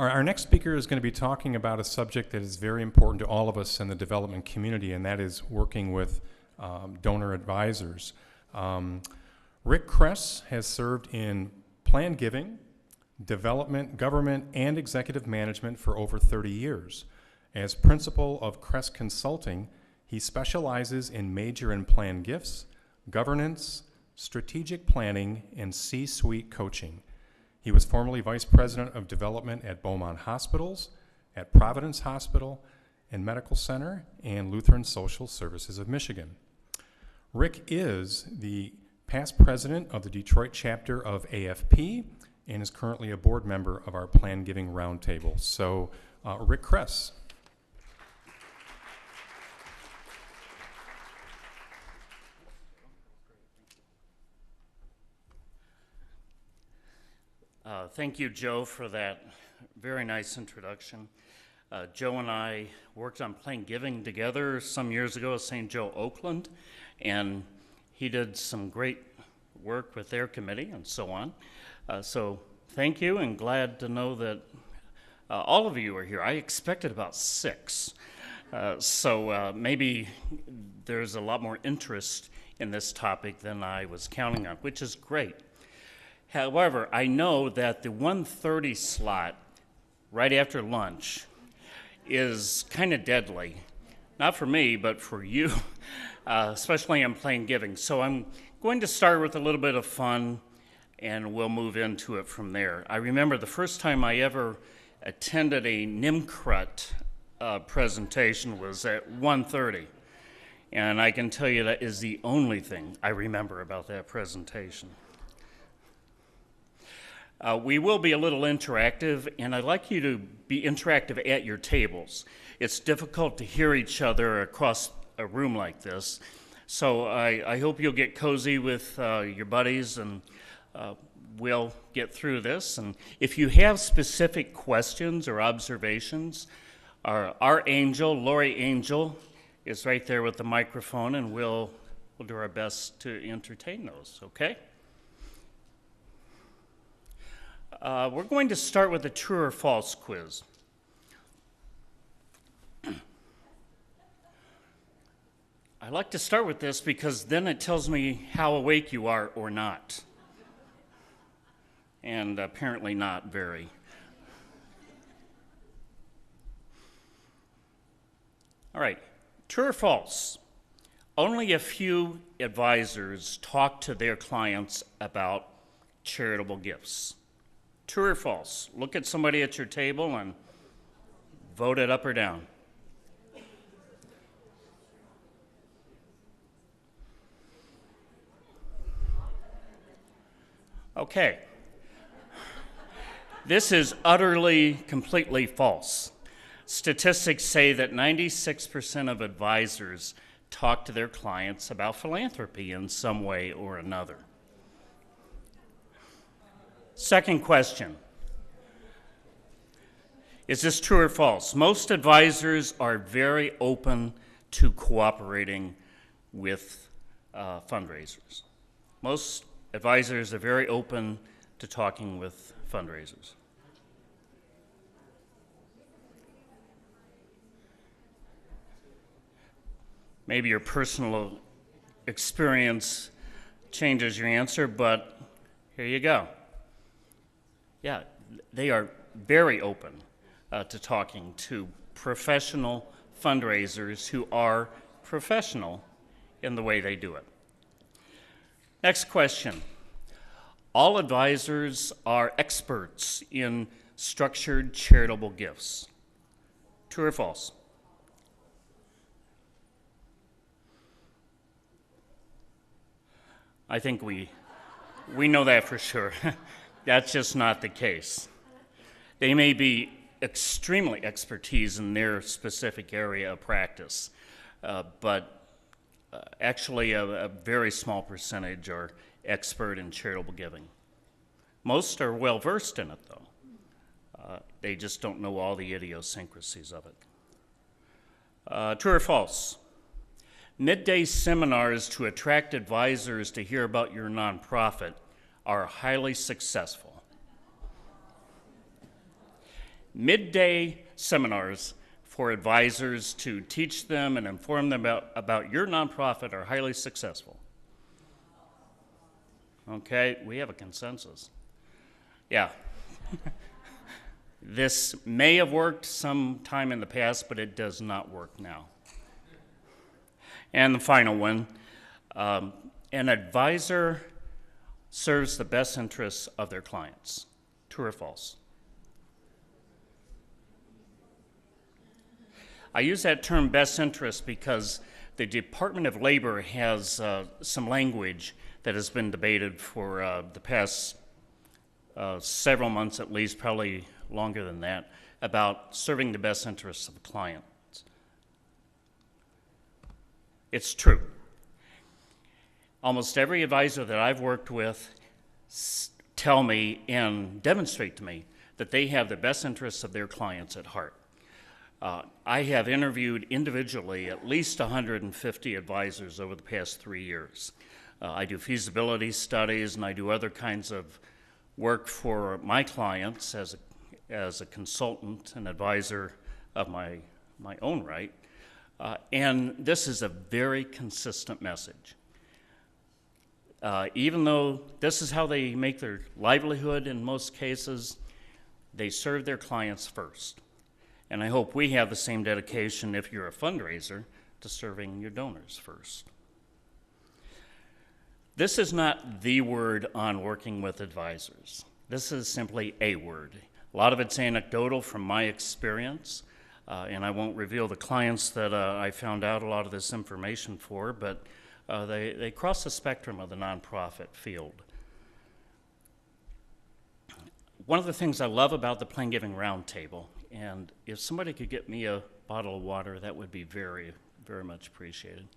Our next speaker is going to be talking about a subject that is very important to all of us in the development community, and that is working with donor advisors. Rick Kress has served in plan giving, development, government, and executive management for over 30 years. As principal of Kress Consulting, he specializes in major and planned gifts, governance, strategic planning, and C-suite coaching. He was formerly Vice President of Development at Beaumont Hospitals, at Providence Hospital and Medical Center, and Lutheran Social Services of Michigan. Rick is the past president of the Detroit chapter of AFP and is currently a board member of our Plan Giving Roundtable. So, Rick Kress. Thank you, Joe, for that very nice introduction. Joe and I worked on Plan Giving together some years ago at St. Joe, Oakland, and he did some great work with their committee and so on. So thank you, and glad to know that all of you are here. I expected about 6, so maybe there's a lot more interest in this topic than I was counting on, which is great. However, I know that the 1:30 slot right after lunch is kind of deadly. Not for me, but for you, especially in Plan Giving. So I'm going to start with a little bit of fun, and we'll move into it from there. I remember the first time I ever attended a NIMCRUT presentation was at 1:30. And I can tell you that is the only thing I remember about that presentation. We will be a little interactive, and I'd like you to be interactive at your tables. It's difficult to hear each other across a room like this, so I hope you'll get cozy with your buddies, and we'll get through this. And if you have specific questions or observations, our angel, Lori Angel, is right there with the microphone, and we'll do our best to entertain those, okay? We're going to start with a true or false quiz. I like to start with this because then it tells me how awake you are or not. And apparently not very. All right, true or false? Only a few advisors talk to their clients about charitable gifts. True or false? Look at somebody at your table and vote it up or down. Okay. This is utterly, completely false. Statistics say that 96% of advisors talk to their clients about philanthropy in some way or another. Second question, is this true or false? Most advisors are very open to cooperating with fundraisers. Most advisors are very open to talking with fundraisers. Maybe your personal experience changes your answer, but here you go. Yeah, they are very open to talking to professional fundraisers who are professional in the way they do it. Next question. All advisors are experts in structured charitable gifts. True or false? I think we know that for sure. That's just not the case. They may be extremely expertise in their specific area of practice, but actually a very small percentage are expert in charitable giving. Most are well versed in it, though. They just don't know all the idiosyncrasies of it. True or false? Midday seminars to attract advisors to hear about your nonprofit are highly successful. midday seminars for advisors to teach them and inform them about your nonprofit are highly successful. Okay, we have a consensus. Yeah. This may have worked some time in the past, but it does not work now. And the final one, an advisor serves the best interests of their clients. True or false? I use that term best interest because the Department of Labor has some language that has been debated for the past several months at least, probably longer than that, about serving the best interests of the client. It's true. Almost every advisor that I've worked with tell me and demonstrate to me that they have the best interests of their clients at heart. I have interviewed individually at least 150 advisors over the past 3 years. I do feasibility studies and I do other kinds of work for my clients as a consultant and advisor of my own right. And this is a very consistent message. Even though this is how they make their livelihood in most cases, they serve their clients first. And I hope we have the same dedication, if you're a fundraiser, to serving your donors first. This is not the word on working with advisors. This is simply a word. A lot of it's anecdotal from my experience, and I won't reveal the clients that I found out a lot of this information for, but they cross the spectrum of the nonprofit field. One of the things I love about the Plain Giving Roundtable, and if somebody could get me a bottle of water, that would be very, very much appreciated.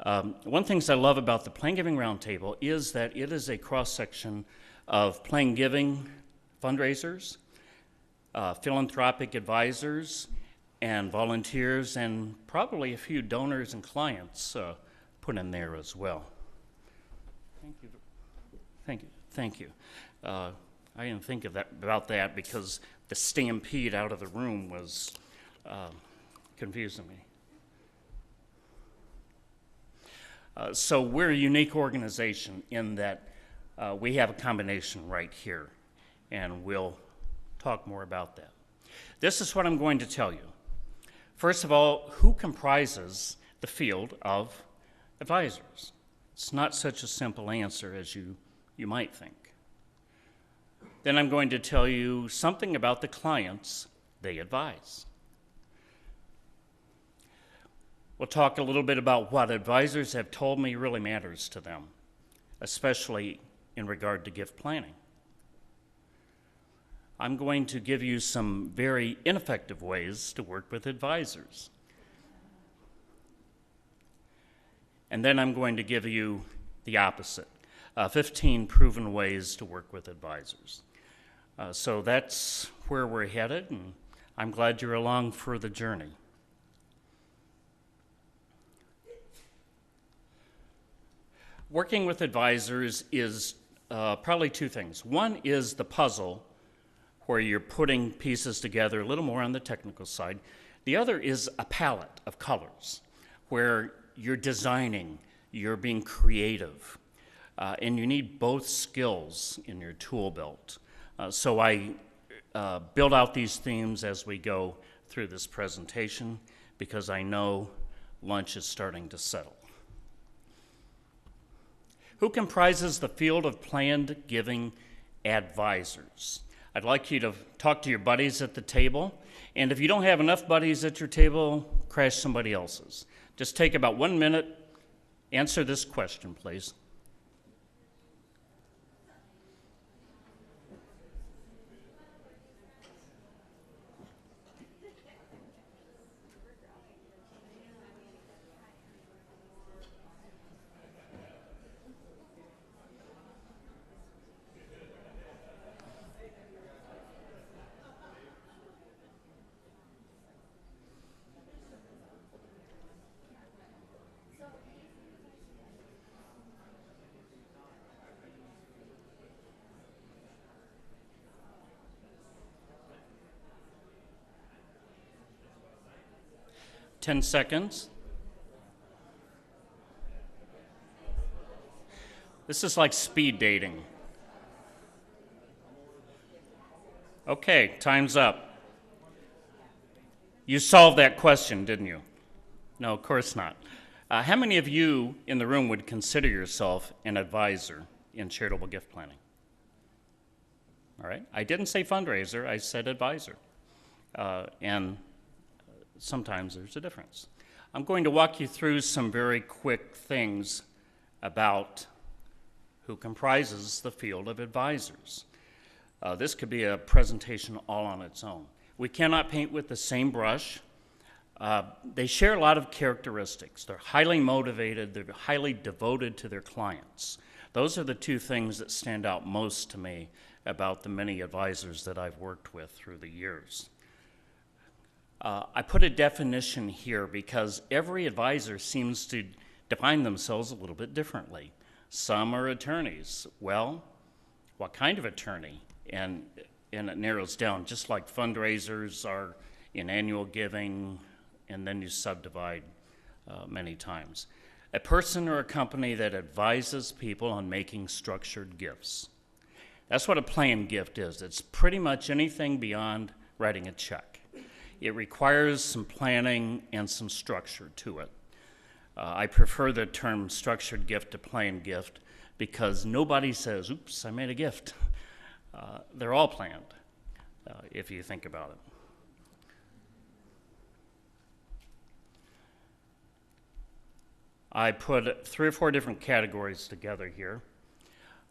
One of the things I love about the Plain Giving Roundtable is that it is a cross-section of plain giving fundraisers, philanthropic advisors, and volunteers, and probably a few donors and clients put in there as well. Thank you. Thank you. Thank you. I didn't think about that because the stampede out of the room was confusing me. So we're a unique organization in that we have a combination right here, and we'll talk more about that. This is what I'm going to tell you. First of all, who comprises the field of advisors? It's not such a simple answer as you might think. Then I'm going to tell you something about the clients they advise. We'll talk a little bit about what advisors have told me really matters to them, especially in regard to gift planning. I'm going to give you some very ineffective ways to work with advisors. And then I'm going to give you the opposite, 15 proven ways to work with advisors. So that's where we're headed, and I'm glad you're along for the journey. Working with advisors is probably two things. One is the puzzle, where you're putting pieces together a little more on the technical side. The other is a palette of colors, where you're designing, you're being creative, and you need both skills in your tool belt. So I build out these themes as we go through this presentation because I know lunch is starting to settle. Who comprises the field of planned giving advisors? I'd like you to talk to your buddies at the table, and if you don't have enough buddies at your table, crash somebody else's. Just take about 1 minute, answer this question, please. 10 seconds. This is like speed dating. Okay, time's up. You solved that question, didn't you? No, of course not. How many of you in the room would consider yourself an advisor in charitable gift planning? All right, I didn't say fundraiser, I said advisor. And sometimes there's a difference. I'm going to walk you through some very quick things about who comprises the field of advisors. This could be a presentation all on its own. We cannot paint with the same brush. They share a lot of characteristics. They're highly motivated, they're highly devoted to their clients. Those are the two things that stand out most to me about the many advisors that I've worked with through the years. I put a definition here because every advisor seems to define themselves a little bit differently. Some are attorneys. Well, what kind of attorney? And it narrows down, just like fundraisers are in annual giving, and then you subdivide many times. A person or a company that advises people on making structured gifts. That's what a planned gift is. It's pretty much anything beyond writing a check. It requires some planning and some structure to it. I prefer the term structured gift to planned gift because nobody says, oops, I made a gift. They're all planned, if you think about it. I put 3 or 4 different categories together here.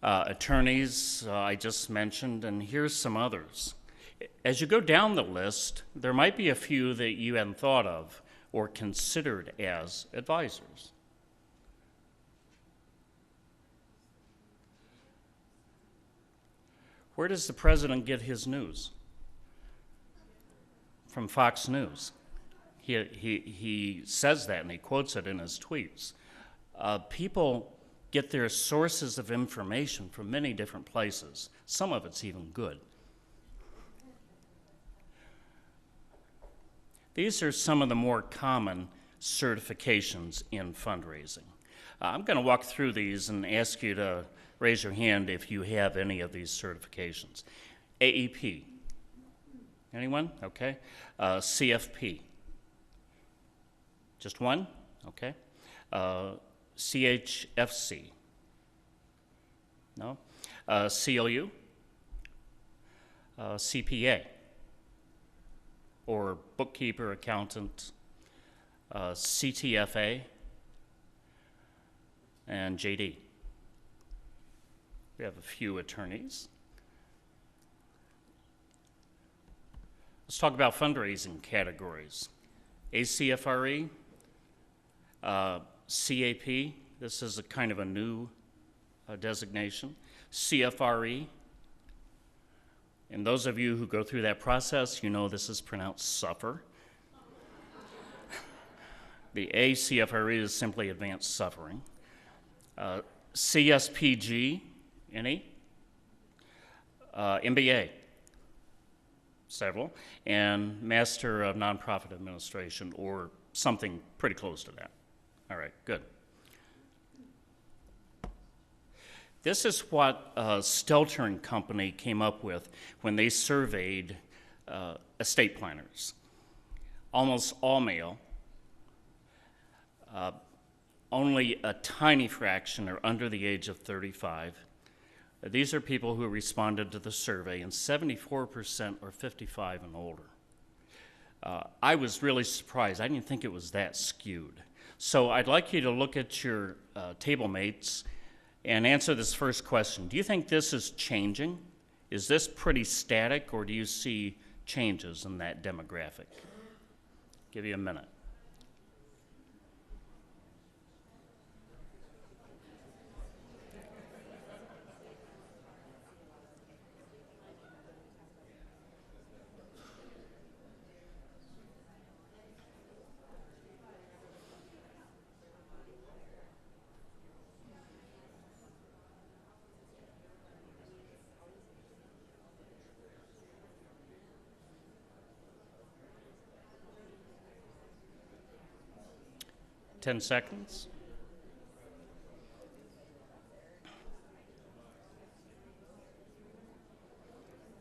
Attorneys, I just mentioned, and here's some others. As you go down the list, there might be a few that you hadn't thought of or considered as advisors. Where does the president get his news? From Fox News. He says that and he quotes it in his tweets. People get their sources of information from many different places. Some of it's even good. These are some of the more common certifications in fundraising. I'm going to walk through these and ask you to raise your hand if you have any of these certifications. AEP. Anyone? Okay. CFP. Just one? Okay. CHFC. No? CLU? CPA? Or bookkeeper, accountant, CTFA, and JD. We have a few attorneys. Let's talk about fundraising categories. ACFRE, CAP, this is a kind of a new designation. CFRE, and those of you who go through that process, you know this is pronounced suffer. The ACFRE is simply advanced suffering. CSPG, any? MBA, several, and Master of Nonprofit Administration, or something pretty close to that. All right, good. This is what Stelter and Company came up with when they surveyed estate planners. Almost all male. Only a tiny fraction are under the age of 35. These are people who responded to the survey, and 74% are 55 and older. I was really surprised. I didn't think it was that skewed. So I'd like you to look at your table mates and answer this first question. Do you think this is changing? Is this pretty static, or do you see changes in that demographic? Give you a minute. 10 seconds.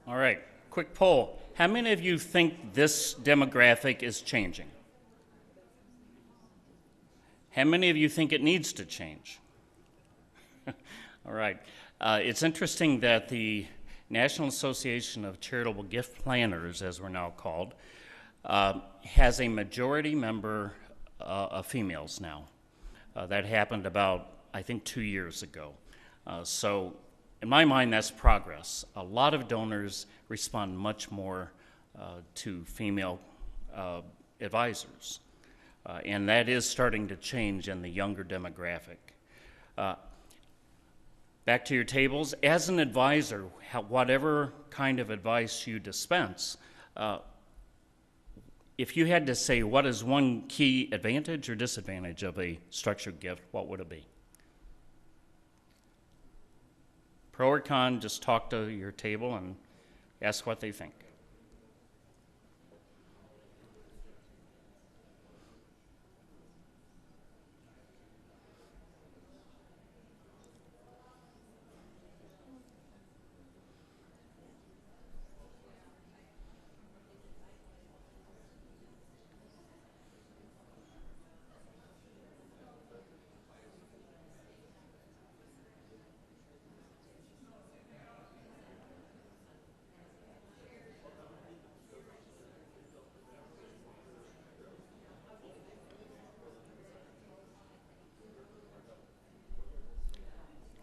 All right, quick poll. How many of you think this demographic is changing? How many of you think it needs to change? All right. It's interesting that the National Association of Charitable Gift Planners, as we're now called, has a majority member of females now. That happened about, I think, 2 years ago. So in my mind, that's progress. A lot of donors respond much more to female advisors. And that is starting to change in the younger demographic. Back to your tables. As an advisor, whatever kind of advice you dispense, if you had to say what is one key advantage or disadvantage of a structured gift, what would it be? Pro or con, just talk to your table and ask what they think.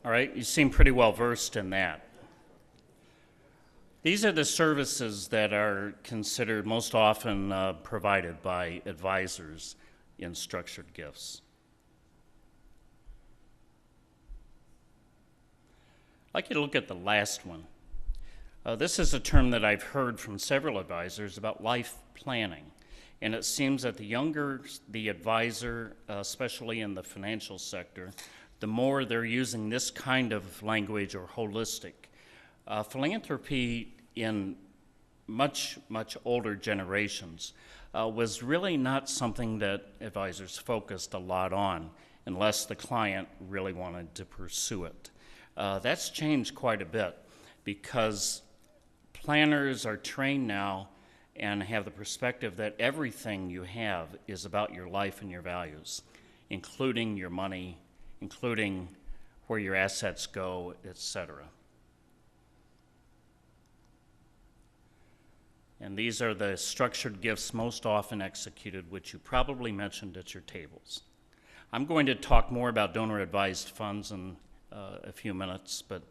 All right, you seem pretty well versed in that. These are the services that are considered most often provided by advisors in structured gifts. I'd like you to look at the last one. This is a term that I've heard from several advisors about life planning. And it seems that the younger the advisor, especially in the financial sector, the more they're using this kind of language or holistic. Philanthropy in much older generations was really not something that advisors focused a lot on unless the client really wanted to pursue it. That's changed quite a bit because planners are trained now and have the perspective that everything you have is about your life and your values, including your money, including where your assets go, etc. And these are the structured gifts most often executed, which you probably mentioned at your tables. I'm going to talk more about donor-advised funds in a few minutes, but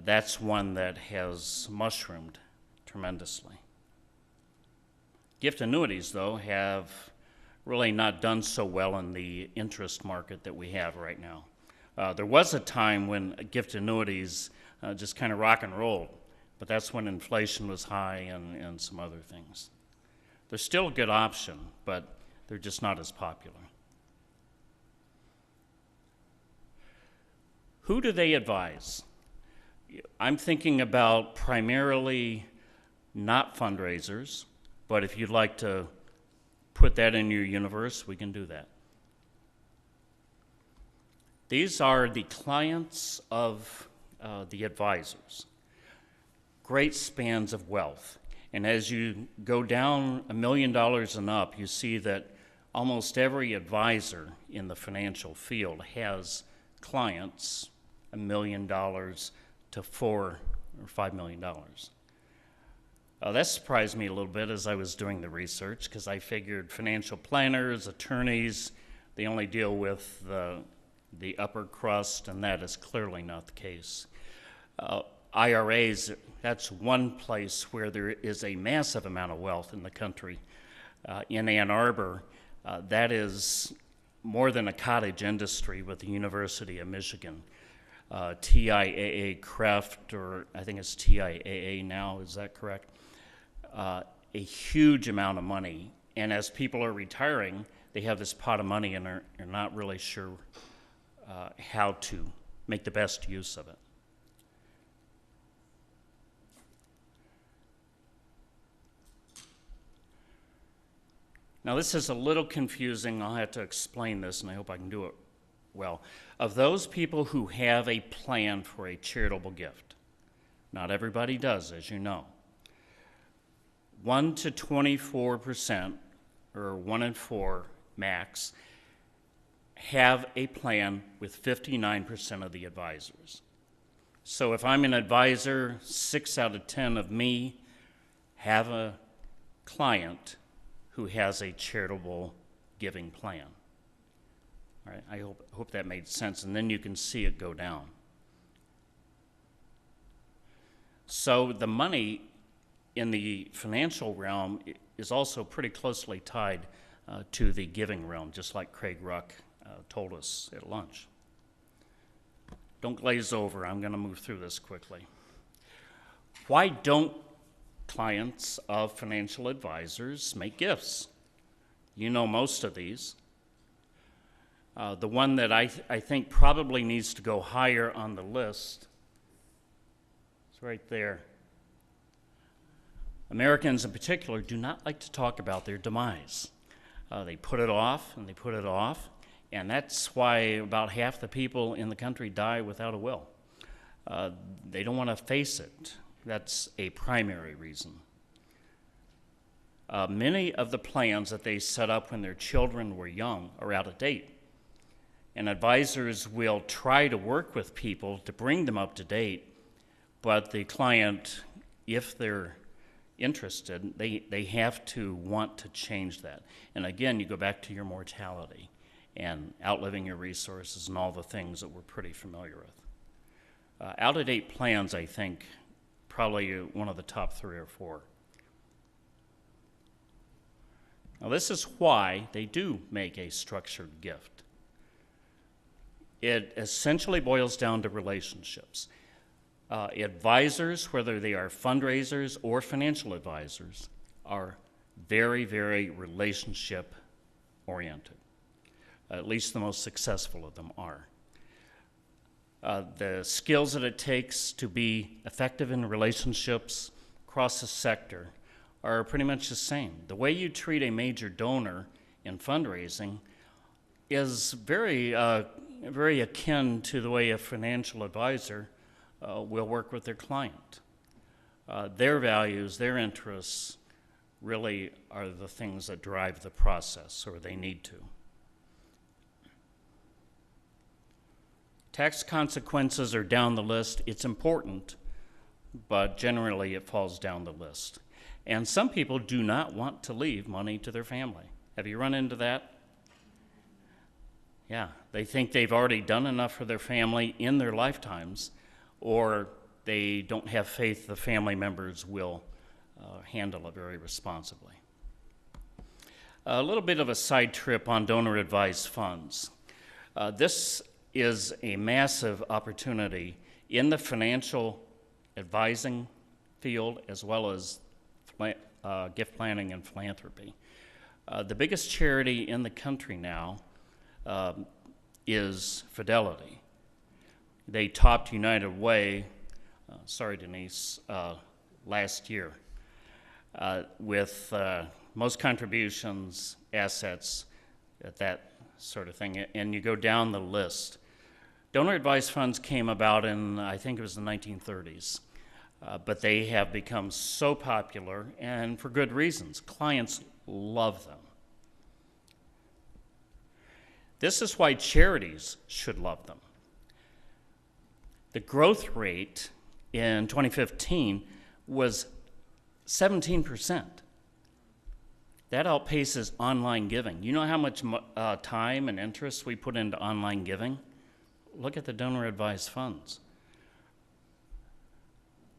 that's one that has mushroomed tremendously. Gift annuities, though, have really not done so well in the interest market that we have right now. There was a time when gift annuities just kind of rock and rolled, but that's when inflation was high and some other things. They're still a good option, but they're just not as popular. Who do they advise? I'm thinking about primarily not fundraisers, but if you'd like to put that in your universe, we can do that. These are the clients of the advisors. Great spans of wealth. And as you go down $1 million and up, you see that almost every advisor in the financial field has clients $1 million to $4 or $5 million. That surprised me a little bit as I was doing the research because I figured financial planners, attorneys, they only deal with the upper crust, and that is clearly not the case. IRAs, that's one place where there is a massive amount of wealth in the country. In Ann Arbor, that is more than a cottage industry with the University of Michigan. TIAA Kress, or I think it's TIAA now, is that correct? A huge amount of money. And as people are retiring, they have this pot of money and are not really sure how to make the best use of it. Now, this is a little confusing. I'll have to explain this, and I hope I can do it well. Of those people who have a plan for a charitable gift, not everybody does, as you know, 1 to 24%, or 1 in 4 max, have a plan with 59% of the advisors. So if I'm an advisor, 6 out of 10 of me have a client who has a charitable giving plan. All right, I hope that made sense, and then you can see it go down. So the money in the financial realm is also pretty closely tied to the giving realm, just like Craig Ruck told us at lunch. Don't glaze over. I'm going to move through this quickly. Why don't clients of financial advisors make gifts? You know most of these. The one that I think probably needs to go higher on the list is right there. Americans in particular do not like to talk about their demise. They put it off and they put it off, and that's why about half the people in the country die without a will. They don't want to face it. That's a primary reason. Many of the plans that they set up when their children were young are out of date. And advisors will try to work with people to bring them up to date, but the client, if they're interested, they have to want to change that. And again, you go back to your mortality and outliving your resources and all the things that we're pretty familiar with. Out-of-date plans, I think, probably one of the top 3 or 4. Now, this is why they do make a structured gift. It essentially boils down to relationships. Advisors, whether they are fundraisers or financial advisors, are very, very relationship-oriented. At least the most successful of them are. The skills that it takes to be effective in relationships across the sector are pretty much the same. The way you treat a major donor in fundraising is very akin to the way a financial advisor will work with their client. Their values, their interests really are the things that drive the process, or they need to. Tax consequences are down the list. It's important, but generally it falls down the list. And some people do not want to leave money to their family. Have you run into that? Yeah, they think they've already done enough for their family in their lifetimes, or they don't have faith the family members will handle it very responsibly. A little bit of a side trip on donor-advised funds. This is a massive opportunity in the financial advising field as well as gift planning and philanthropy. The biggest charity in the country now is Fidelity. They topped United Way, sorry Denise, last year with most contributions, assets, that sort of thing, and you go down the list. Donor advised funds came about in, I think it was the 1930s, but they have become so popular, and for good reasons. Clients love them. This is why charities should love them. The growth rate in 2015 was 17%. That outpaces online giving. You know how much time and interest we put into online giving? Look at the donor-advised funds.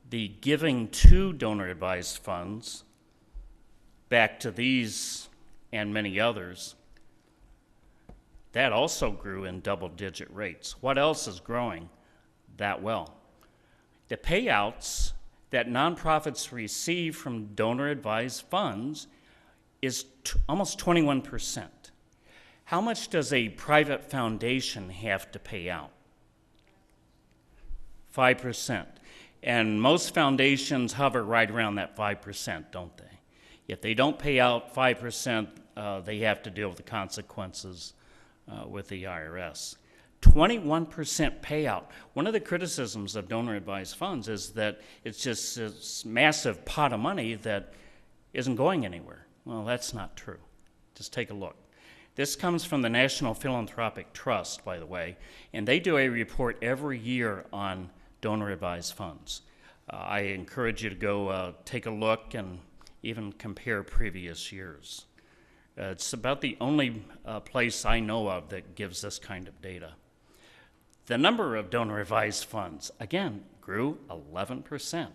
The giving to donor-advised funds, back to these and many others, that also grew in double-digit rates. What else is growing that well? The payouts that nonprofits receive from donor-advised funds is almost 21%. How much does a private foundation have to pay out? 5%. And most foundations hover right around that 5%, don't they? If they don't pay out 5%, they have to deal with the consequences with the IRS. 21% payout. One of the criticisms of donor-advised funds is that it's just this massive pot of money that isn't going anywhere. Well, that's not true. Just take a look. This comes from the National Philanthropic Trust, by the way, and they do a report every year on donor-advised funds. I encourage you to go take a look and even compare previous years. It's about the only place I know of that gives this kind of data. The number of donor-advised funds, again, grew 11%,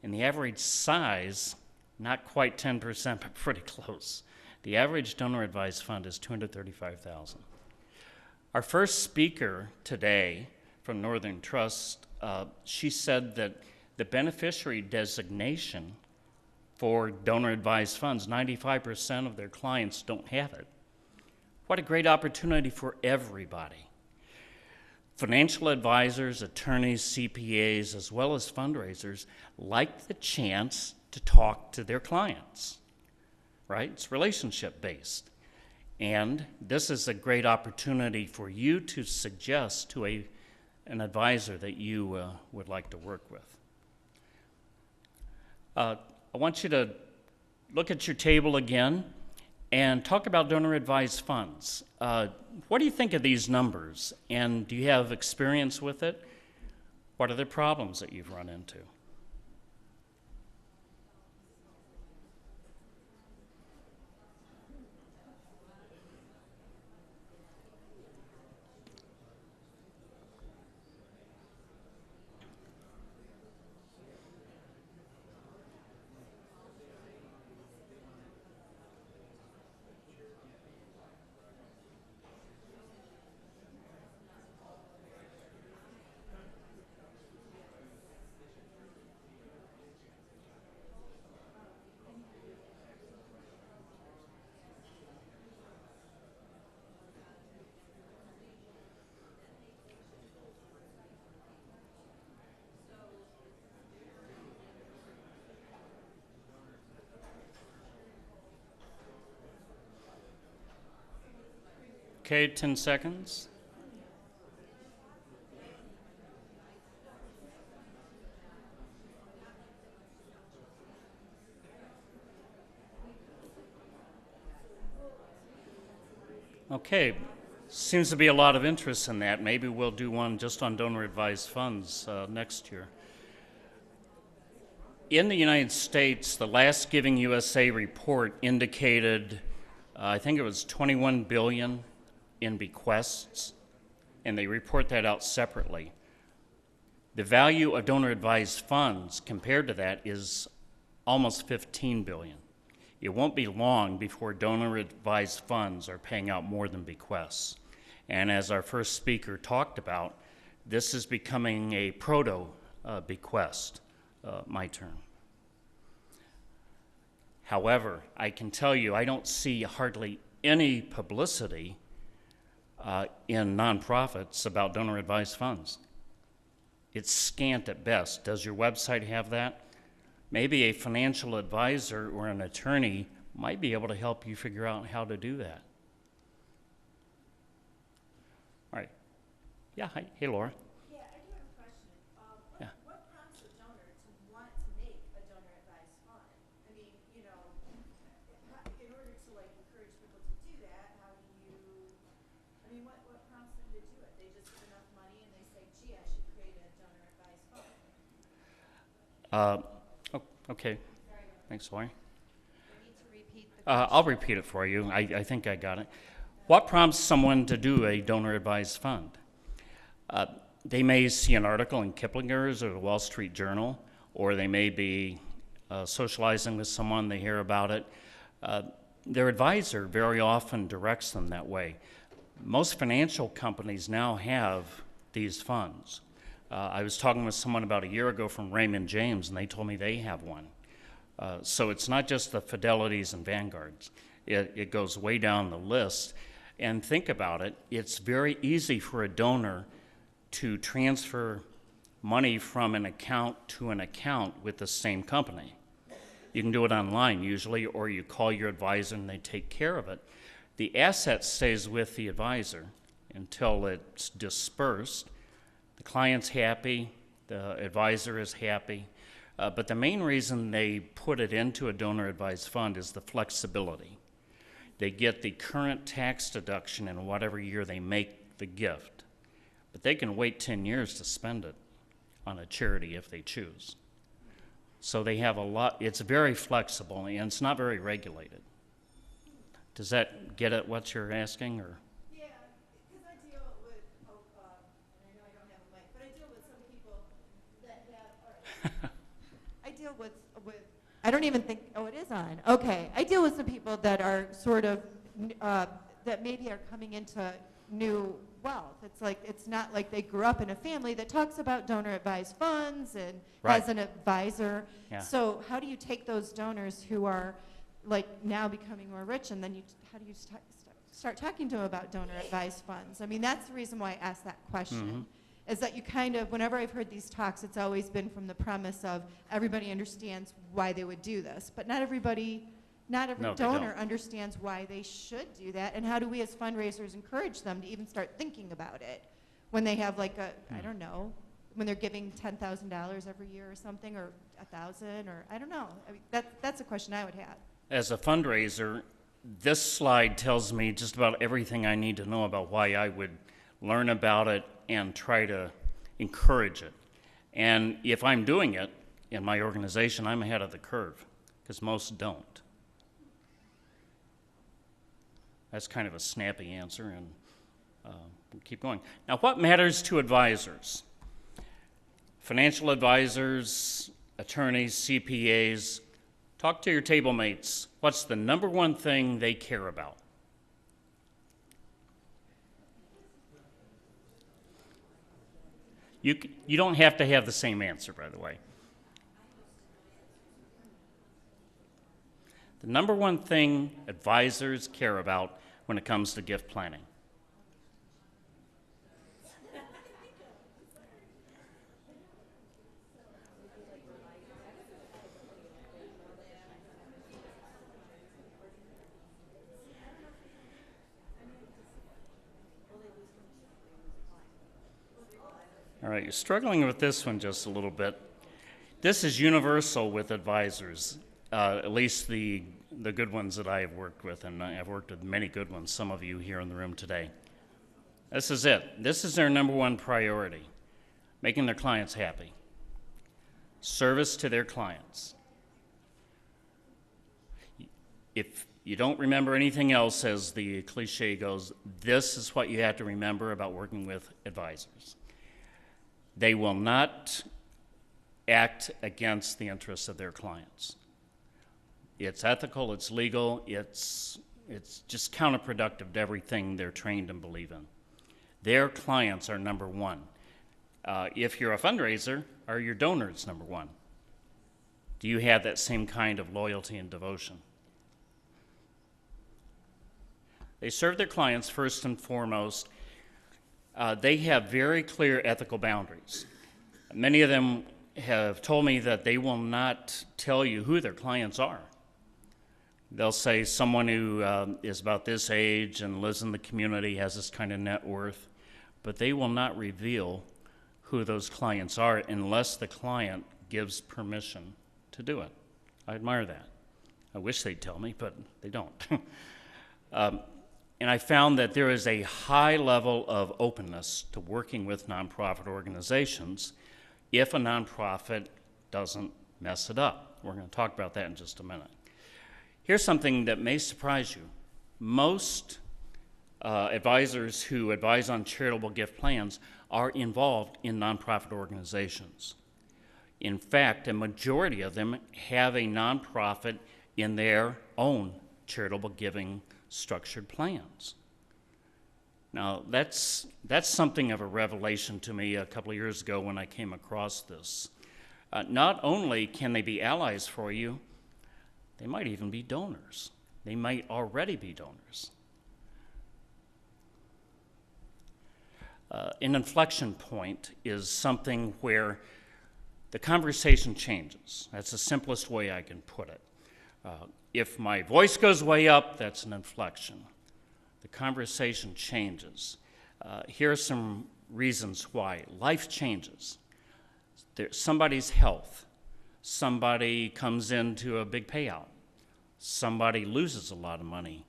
and the average size, not quite 10%, but pretty close. The average donor-advised fund is $235,000. Our first speaker today from Northern Trust, she said that the beneficiary designation for donor-advised funds, 95% of their clients don't have it. What a great opportunity for everybody. Financial advisors, attorneys, CPAs, as well as fundraisers like the chance to talk to their clients, right? It's relationship-based. And this is a great opportunity for you to suggest to an advisor that you would like to work with. I want you to look at your table again and talk about donor-advised funds. What do you think of these numbers? And do you have experience with it? What are the problems that you've run into? Okay, 10 seconds. Okay, seems to be a lot of interest in that. Maybe we'll do one just on donor-advised funds next year. In the United States, the last Giving USA report indicated, I think it was 21 billion in bequests, and they report that out separately. The value of donor-advised funds compared to that is almost 15 billion. It won't be long before donor-advised funds are paying out more than bequests. And as our first speaker talked about, this is becoming a proto-bequest. My turn. However, I can tell you I don't see hardly any publicity in nonprofits about donor-advised funds. It's scant at best. Does your website have that? Maybe a financial advisor or an attorney might be able to help you figure out how to do that. All right. Yeah, hi. Hey, Laura. Yeah, I do have a question. Yeah. What prompts a donor to want to make a donor-advised fund? I mean, you know, in order to like encourage people to do that, how do you? I mean, what prompts them to do it? They just get enough money and they say, "Gee, I should create a donor-advised fund." Okay. Thanks, Laura. I need to repeat the question. I'll repeat it for you. I think I got it. What prompts someone to do a donor-advised fund? They may see an article in Kiplinger's or the Wall Street Journal, or they may be socializing with someone, they hear about it. Their advisor very often directs them that way. Most financial companies now have these funds. I was talking with someone about a year ago from Raymond James, and they told me they have one. So it's not just the Fidelities and Vanguards. It goes way down the list. And think about it, it's very easy for a donor to transfer money from an account to an account with the same company. You can do it online usually, or you call your advisor and they take care of it. The asset stays with the advisor until it's dispersed. The client's happy, the advisor is happy, but the main reason they put it into a donor-advised fund is the flexibility. They get the current tax deduction in whatever year they make the gift, but they can wait 10 years to spend it on a charity if they choose. So they have a lot, it's very flexible, and it's not very regulated. Does that get at what you're asking, or? Yeah, because I deal with, and I know I don't have a mic, but I deal with some people that have, all right. I deal with, I don't even think, oh, it is on. Okay, I deal with some people that are sort of, that maybe are coming into new wealth. It's like, it's not like they grew up in a family that talks about donor advised funds and Right. has an advisor. Yeah. So how do you take those donors who are like now becoming more rich, and then how do you start talking to them about donor advised funds? I mean, that's the reason why I asked that question. Is that you kind of, whenever I've heard these talks, it's always been from the premise of everybody understands why they would do this, but not every No, they donor don't. understands why they should do that, and how do we as fundraisers encourage them to even start thinking about it when they have like a, I don't know, when they're giving $10,000 every year or something, or $1,000, or I don't know. I mean, that's a question I would have. As a fundraiser, this slide tells me just about everything I need to know about why I would learn about it and try to encourage it. And if I'm doing it in my organization, I'm ahead of the curve, because most don't. That's kind of a snappy answer, and we'll keep going. Now, what matters to advisors? Financial advisors, attorneys, CPAs. Talk to your table mates. What's the number one thing they care about? You don't have to have the same answer, by the way. The number one thing advisors care about when it comes to gift planning. All right, you're struggling with this one just a little bit. This is universal with advisors, at least the good ones that I have worked with, and I've worked with many good ones, some of you here in the room today. This is it. This is their number one priority, making their clients happy. Service to their clients. If you don't remember anything else, as the cliche goes, this is what you have to remember about working with advisors. They will not act against the interests of their clients. It's ethical, it's legal, it's just counterproductive to everything they're trained and believe in. Their clients are number one. If you're a fundraiser, are your donors number one? Do you have that same kind of loyalty and devotion? They serve their clients first and foremost. They have very clear ethical boundaries. Many of them have told me that they will not tell you who their clients are. They'll say someone who is about this age and lives in the community, has this kind of net worth, but they will not reveal who those clients are unless the client gives permission to do it. I admire that. I wish they'd tell me, but they don't. And I found that there is a high level of openness to working with nonprofit organizations if a nonprofit doesn't mess it up. We're going to talk about that in just a minute. Here's something that may surprise you. Most advisors who advise on charitable gift plans are involved in nonprofit organizations. In fact, a majority of them have a nonprofit in their own charitable giving structured plans. Now, that's something of a revelation to me a couple of years ago when I came across this. Not only can they be allies for you, they might even be donors. They might already be donors. An inflection point is something where the conversation changes. That's the simplest way I can put it. If my voice goes way up, that's an inflection. The conversation changes. Here are some reasons why. Life changes. Somebody's health. Somebody comes into a big payout. Somebody loses a lot of money.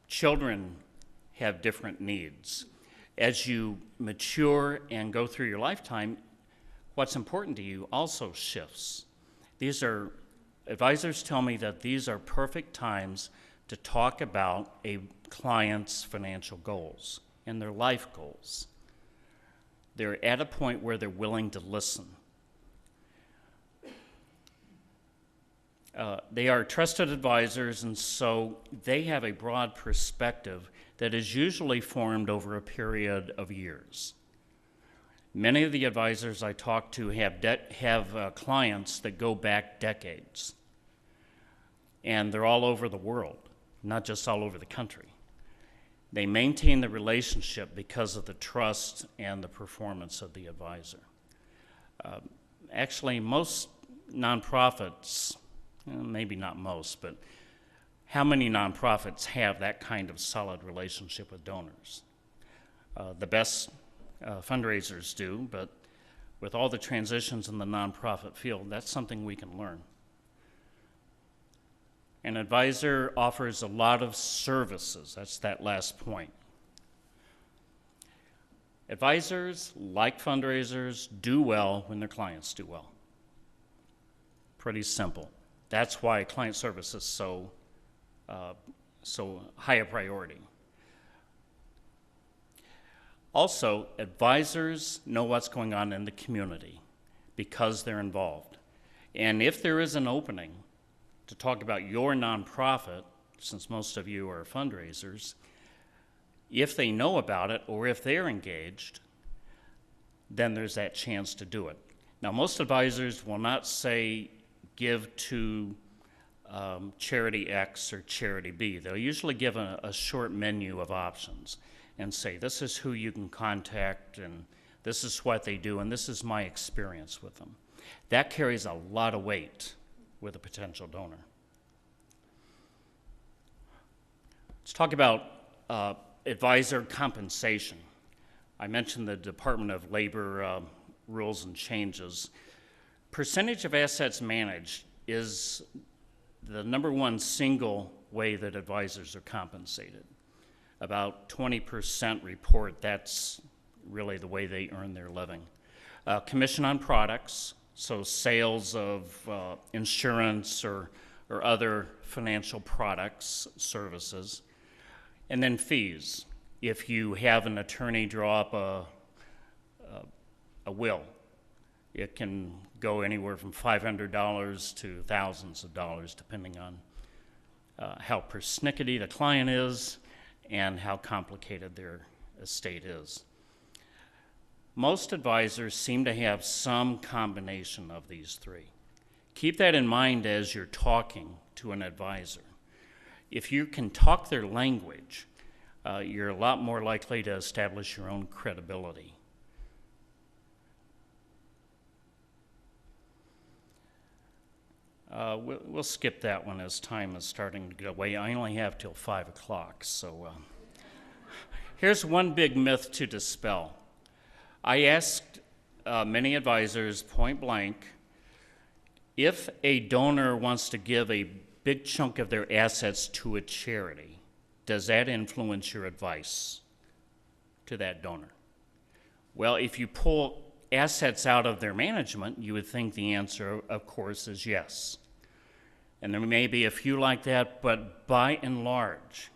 Children have different needs. As you mature and go through your lifetime, what's important to you also shifts. Advisors tell me that these are perfect times to talk about a client's financial goals and their life goals. They're at a point where they're willing to listen. They are trusted advisors, and so they have a broad perspective that is usually formed over a period of years. Many of the advisors I talk to have clients that go back decades, and they're all over the world, not just all over the country. They maintain the relationship because of the trust and the performance of the advisor. Actually, most nonprofits, maybe not most, but how many nonprofits have that kind of solid relationship with donors? The best fundraisers do, but with all the transitions in the nonprofit field, that's something we can learn. An advisor offers a lot of services. That's that last point. Advisors, like fundraisers, do well when their clients do well. Pretty simple. That's why client service is so high a priority. Also, advisors know what's going on in the community because they're involved. And if there is an opening to talk about your nonprofit, since most of you are fundraisers, if they know about it or if they're engaged, then there's that chance to do it. Now, most advisors will not say give to charity X or charity B. They'll usually give a short menu of options and say, this is who you can contact, and this is what they do, and this is my experience with them. That carries a lot of weight with a potential donor. Let's talk about advisor compensation. I mentioned the Department of Labor rules and changes. Percentage of assets managed is the #1 single way that advisors are compensated. About 20% report that's really the way they earn their living. Commission on products, so sales of insurance or other financial products, services. And then fees. If you have an attorney draw up a will, it can go anywhere from $500 to thousands of dollars, depending on how persnickety the client is and how complicated their estate is. Most advisors seem to have some combination of these three. Keep that in mind as you're talking to an advisor. If you can talk their language, you're a lot more likely to establish your own credibility. We'll skip that one as time is starting to get away. I only have till 5 o'clock, so here's one big myth to dispel. I asked many advisors point blank, if a donor wants to give a big chunk of their assets to a charity, does that influence your advice to that donor? Well, if you pull assets out of their management, you would think the answer, of course, is yes. And there may be a few like that, but by and large,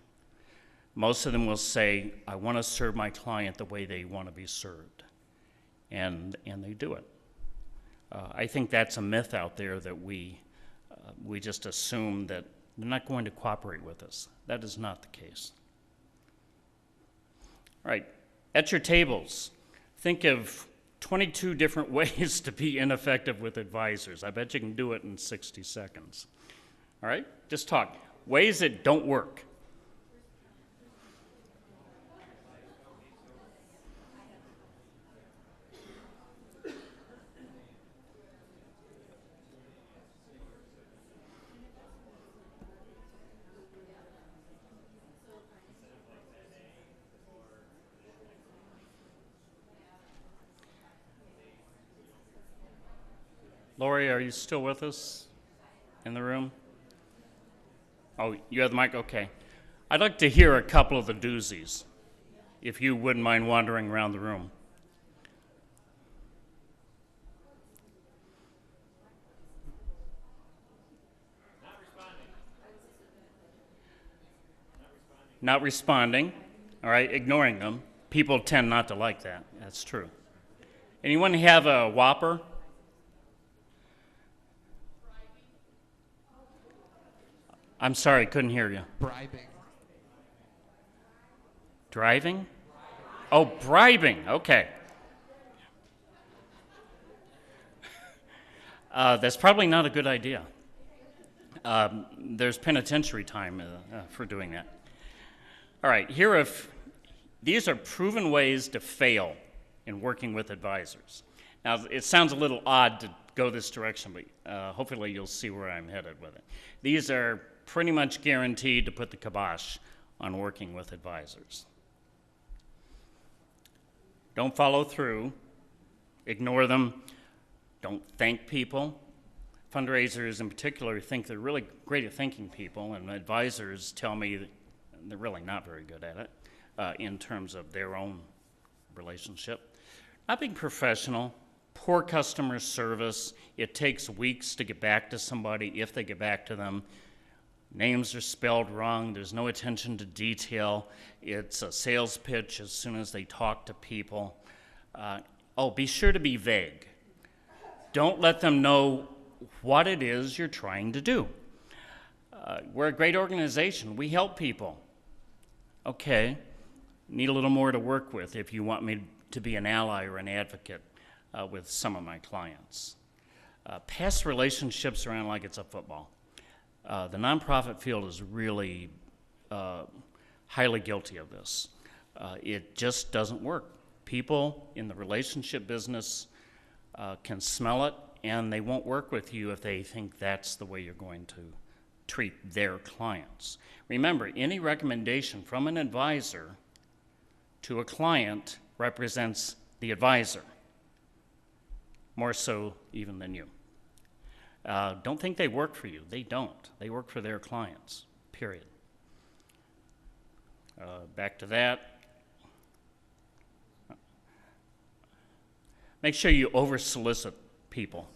most of them will say, I want to serve my client the way they want to be served. And they do it. I think that's a myth out there that we just assume that they're not going to cooperate with us. That is not the case. All right, at your tables, think of 22 different ways to be ineffective with advisors. I bet you can do it in 60 seconds. All right, just talk. Ways that don't work. Lori, are you still with us in the room? Oh, you have the mic? Okay. I'd like to hear a couple of the doozies, if you wouldn't mind wandering around the room. Not responding, all right, ignoring them. People tend not to like that. That's true. Anyone have a Whopper? I'm sorry, couldn't hear you. Bribing. Driving? Oh, bribing, okay. That's probably not a good idea. There's penitentiary time for doing that. All right, these are proven ways to fail in working with advisors. Now, it sounds a little odd to go this direction, but hopefully you'll see where I'm headed with it. These are pretty much guaranteed to put the kibosh on working with advisors. Don't follow through, ignore them, don't thank people. Fundraisers in particular think they're really great at thanking people, and advisors tell me that they're really not very good at it in terms of their own relationship. Not being professional, poor customer service. It takes weeks to get back to somebody if they get back to them. Names are spelled wrong. There's no attention to detail. It's a sales pitch as soon as they talk to people. Be sure to be vague. Don't let them know what it is you're trying to do. We're a great organization. We help people. Okay, need a little more to work with if you want me to be an ally or an advocate with some of my clients. Pass relationships around like it's a football. The nonprofit field is really highly guilty of this. It just doesn't work. People in the relationship business can smell it, and they won't work with you if they think that's the way you're going to treat their clients. Remember, any recommendation from an advisor to a client represents the advisor, more so even than you. Don't think they work for you. They don't. They work for their clients, period. Back to that. Make sure you over-solicit people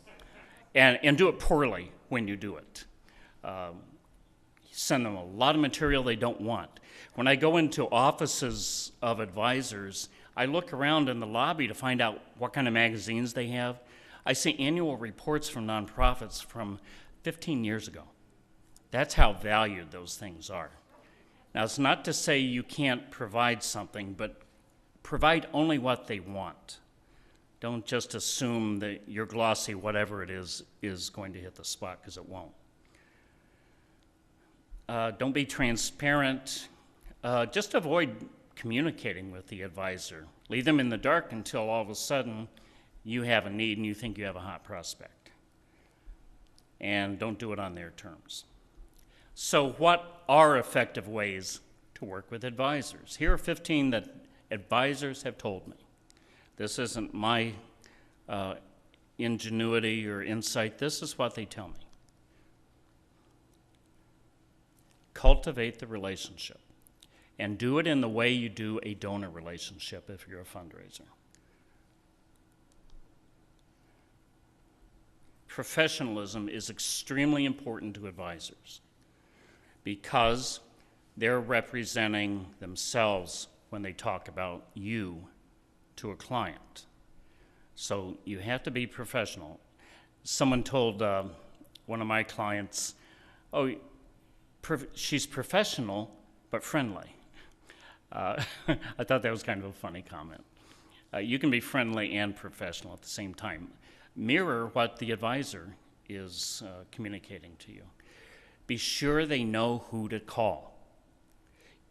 and do it poorly when you do it. Send them a lot of material they don't want. When I go into offices of advisors, I look around in the lobby to find out what kind of magazines they have. I see annual reports from nonprofits from 15 years ago. That's how valued those things are. Now, it's not to say you can't provide something, but provide only what they want. Don't just assume that your glossy whatever it is going to hit the spot, because it won't. Don't be transparent. Just avoid communicating with the advisor. Leave them in the dark until all of a sudden you have a need and you think you have a hot prospect. And don't do it on their terms. So what are effective ways to work with advisors? Here are 15 that advisors have told me. This isn't my ingenuity or insight. This is what they tell me. Cultivate the relationship, and do it in the way you do a donor relationship if you're a fundraiser. Professionalism is extremely important to advisors because they're representing themselves when they talk about you to a client. So you have to be professional. Someone told one of my clients, she's professional but friendly. I thought that was kind of a funny comment. You can be friendly and professional at the same time. Mirror what the advisor is communicating to you. Be sure they know who to call.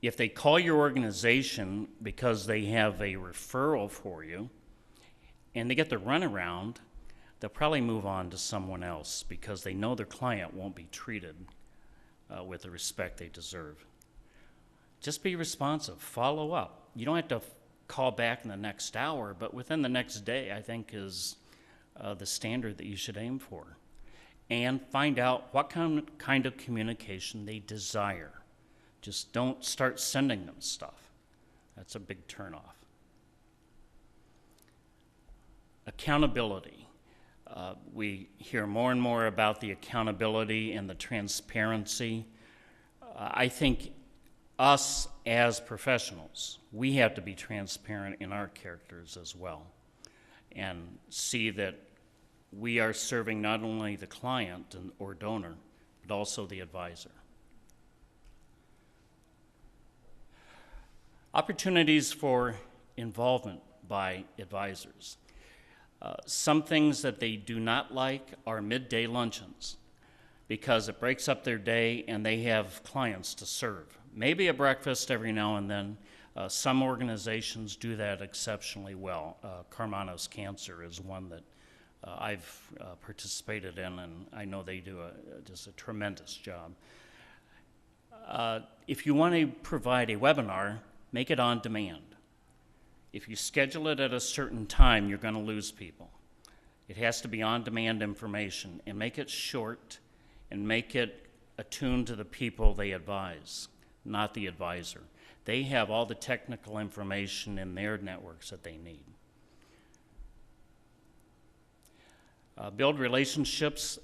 If they call your organization because they have a referral for you and they get the runaround, they'll probably move on to someone else because they know their client won't be treated with the respect they deserve. Just be responsive, follow up. You don't have to call back in the next hour, but within the next day, I think is the standard that you should aim for, and find out what kind of communication they desire. Just don't start sending them stuff. That's a big turnoff. Accountability. We hear more and more about the accountability and the transparency. I think us as professionals, we have to be transparent in our characters as well and see that we are serving not only the client or donor, but also the advisor. Opportunities for involvement by advisors. Some things that they do not like are midday luncheons because it breaks up their day and they have clients to serve. Maybe a breakfast every now and then. Some organizations do that exceptionally well. Carmanos Cancer is one that I've participated in, and I know they do just a tremendous job. If you want to provide a webinar, make it on demand. If you schedule it at a certain time, you're going to lose people. It has to be on-demand information, and make it short and make it attuned to the people they advise, not the advisor. They have all the technical information in their networks that they need. Build relationships.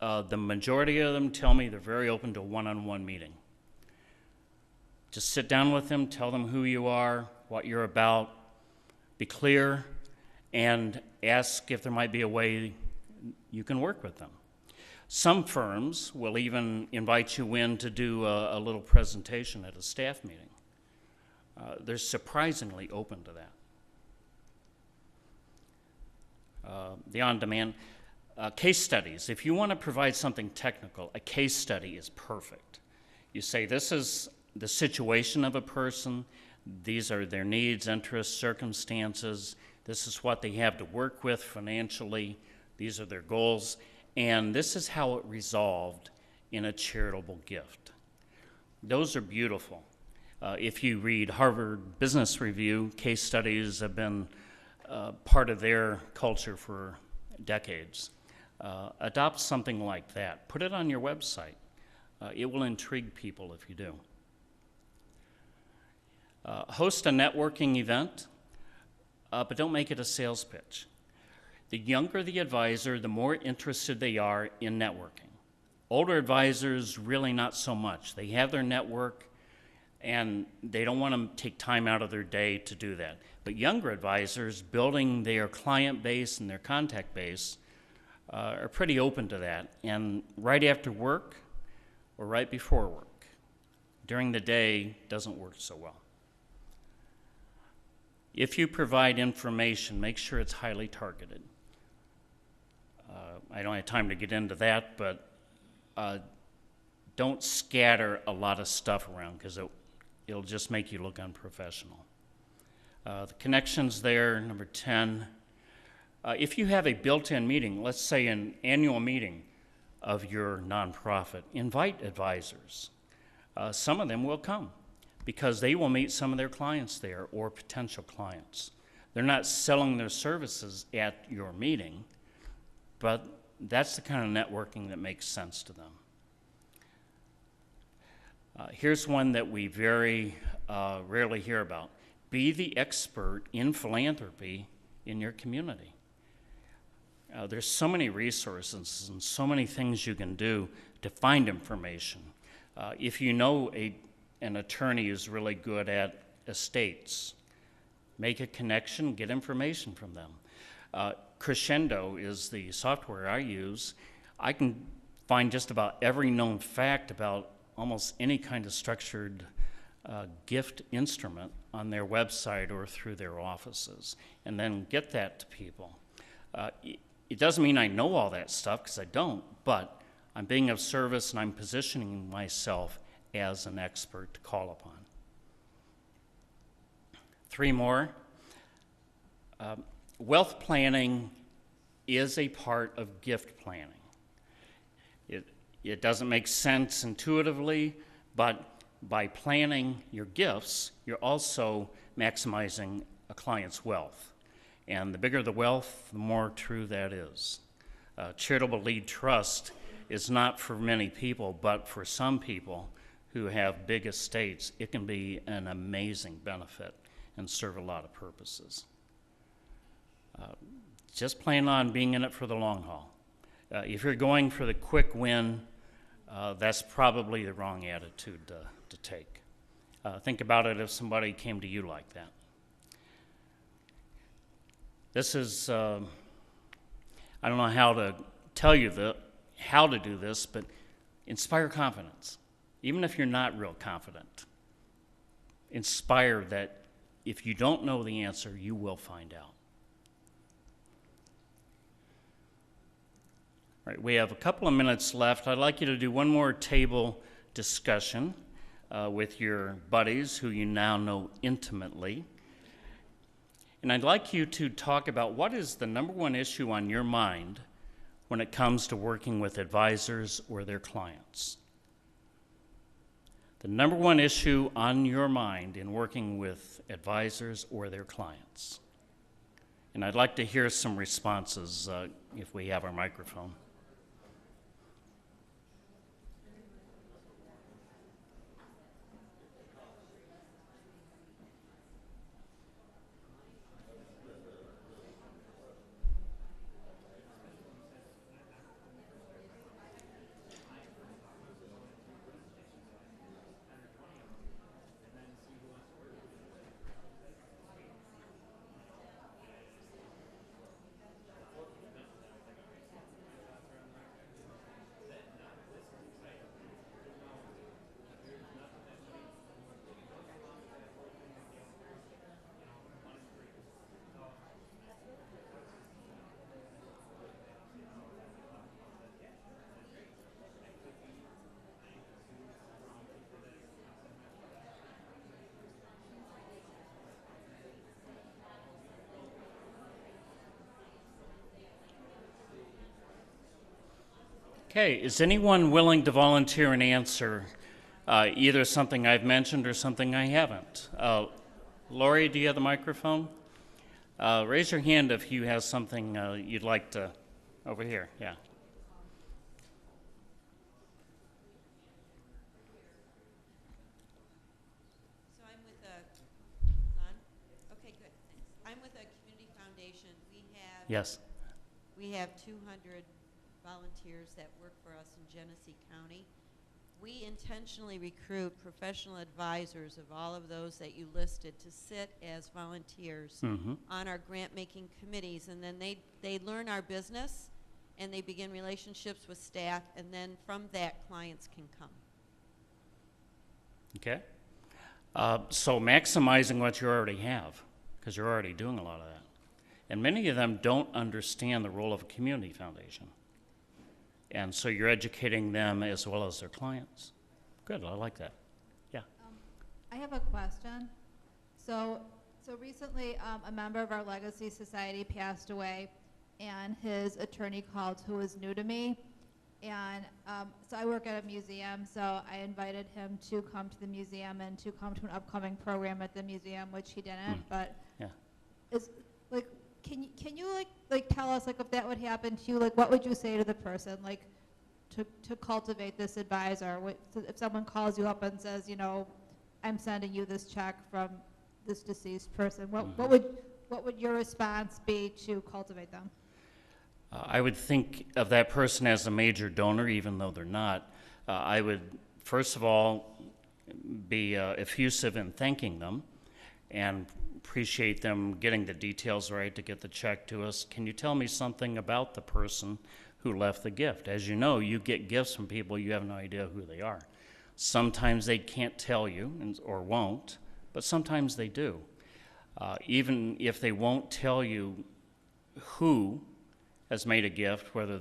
The majority of them tell me they're very open to a one-on-one meeting. Just sit down with them, tell them who you are, what you're about, be clear, and ask if there might be a way you can work with them. Some firms will even invite you in to do a little presentation at a staff meeting. They're surprisingly open to that. The on-demand case studies. If you want to provide something technical, a case study is perfect. You say, this is the situation of a person, these are their needs, interests, circumstances, this is what they have to work with financially, these are their goals, and this is how it resolved in a charitable gift. Those are beautiful. If you read Harvard Business Review, case studies have been part of their culture for decades. Adopt something like that. Put it on your website. It will intrigue people if you do. Host a networking event, but don't make it a sales pitch. The younger the advisor, the more interested they are in networking. Older advisors, really not so much. They have their network, and they don't want to take time out of their day to do that. But younger advisors, building their client base and their contact base, are pretty open to that. And right after work or right before work, during the day, doesn't work so well. If you provide information, make sure it's highly targeted. I don't have time to get into that, but don't scatter a lot of stuff around because it'll just make you look unprofessional. The connections there, number 10. If you have a built-in meeting, let's say an annual meeting of your nonprofit, invite advisors. Some of them will come because they will meet some of their clients there or potential clients. They're not selling their services at your meeting, but that's the kind of networking that makes sense to them. Here's one that we very rarely hear about. Be the expert in philanthropy in your community. There's so many resources and so many things you can do to find information. If you know an attorney is really good at estates, make a connection, get information from them. Crescendo is the software I use. I can find just about every known fact about almost any kind of structured gift instrument on their website or through their offices, and then get that to people. It doesn't mean I know all that stuff, because I don't, but I'm being of service and I'm positioning myself as an expert to call upon. 3 more. Wealth planning is a part of gift planning. It doesn't make sense intuitively, but by planning your gifts, you're also maximizing a client's wealth. And the bigger the wealth, the more true that is. Charitable lead trust is not for many people, but for some people who have big estates, it can be an amazing benefit and serve a lot of purposes. Just plan on being in it for the long haul. If you're going for the quick win, that's probably the wrong attitude to take. Think about it if somebody came to you like that. This is, I don't know how to tell you how to do this, but inspire confidence. Even if you're not real confident, inspire that if you don't know the answer, you will find out. All right, we have a couple of minutes left. I'd like you to do one more table discussion with your buddies who you now know intimately. And I'd like you to talk about what is the number one issue on your mind when it comes to working with advisors or their clients. The number one issue on your mind in working with advisors or their clients. And I'd like to hear some responses if we have our microphone. Okay, is anyone willing to volunteer and answer either something I've mentioned or something I haven't? Lori, do you have the microphone? Raise your hand if you have something you'd like to, over here, yeah. So I'm with okay, good, thanks. I'm with a community foundation. Yes. We have 200 volunteers that work for us in Genesee County. We intentionally recruit professional advisors of all of those that you listed to sit as volunteers on our grant-making committees, and then they learn our business, and they begin relationships with staff, and then from that, clients can come. Okay. So maximizing what you already have, because you're already doing a lot of that. And many of them don't understand the role of a community foundation. And so you're educating them as well as their clients. Good, I like that. Yeah. I have a question. So recently, a member of our Legacy Society passed away, and his attorney called, who was new to me. And so I work at a museum, so I invited him to come to the museum and to come to an upcoming program at the museum, which he didn't. But yeah. Is like, can you like tell us, like, if that would happen to you, like, what would you say to the person, like, to cultivate this advisor? If someone calls you up and says, you know, I'm sending you this check from this deceased person, what would your response be to cultivate them? I would think of that person as a major donor, even though they're not. I would, first of all, be effusive in thanking them and appreciate them getting the details right to get the check to us. Can you tell me something about the person who left the gift? As you know, you get gifts from people, you have no idea who they are. Sometimes they can't tell you or won't, but sometimes they do. Even if they won't tell you who has made a gift, whether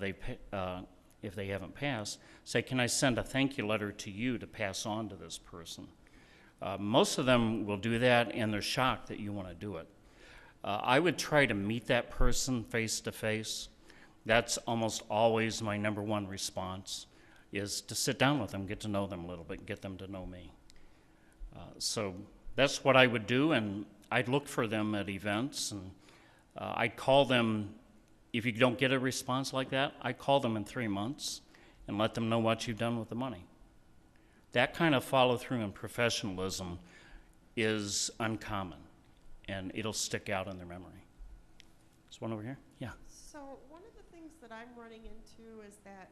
if they haven't passed, say, can I send a thank you letter to you to pass on to this person? Most of them will do that, and they're shocked that you want to do it. I would try to meet that person face to face. That's almost always my number one response, is to sit down with them, get to know them a little bit, get them to know me. So that's what I would do, and I'd look for them at events and I call them, if you don't get a response like that, I call them in 3 months and let them know what you've done with the money. That kind of follow through and professionalism is uncommon, and it'll stick out in their memory. There's one over here? Yeah. So one of the things that I'm running into is that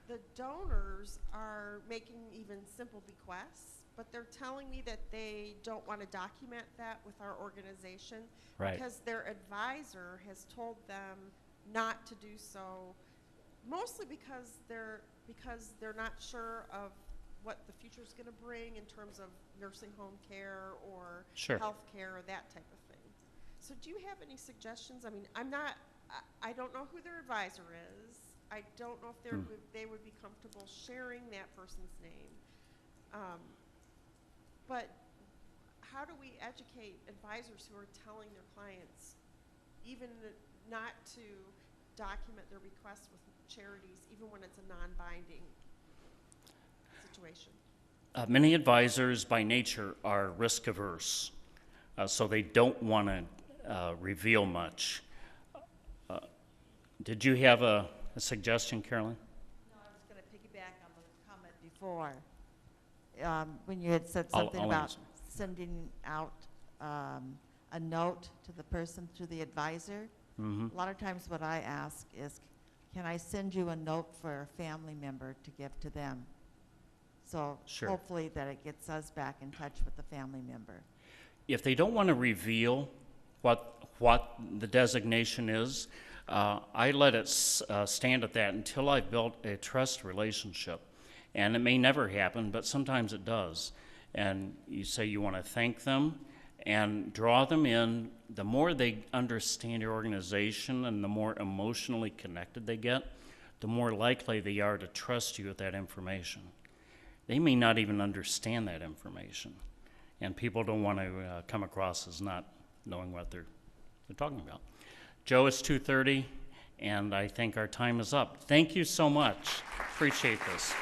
the donors are making even simple bequests, but they're telling me that they don't want to document that with our organization Right. because their advisor has told them not to do so, mostly because they're not sure of what the future is going to bring in terms of nursing home care or Sure. health care or that type of thing. So do you have any suggestions? I mean, I don't know who their advisor is. I don't know if they would be comfortable sharing that person's name. But how do we educate advisors who are telling their clients even not to document their requests with charities, even when it's a non-binding situation? Many advisors by nature are risk averse, so they don't want to reveal much. Did you have a suggestion, Carolyn? No, I was going to piggyback on the comment before. When you had said I'll something about answer. sending out a note to the person through the advisor. Mm-hmm. A lot of times what I ask is, can I send you a note for a family member to give to them? So Sure. hopefully that it gets us back in touch with the family member. If they don't want to reveal what the designation is, I let it stand at that until I've built a trust relationship. And it may never happen, but sometimes it does. And you say you want to thank them and draw them in. The more they understand your organization and the more emotionally connected they get, the more likely they are to trust you with that information. They may not even understand that information. And people don't want to come across as not knowing what they're talking about. Joe, it's 2:30, and I think our time is up. Thank you so much. Appreciate this.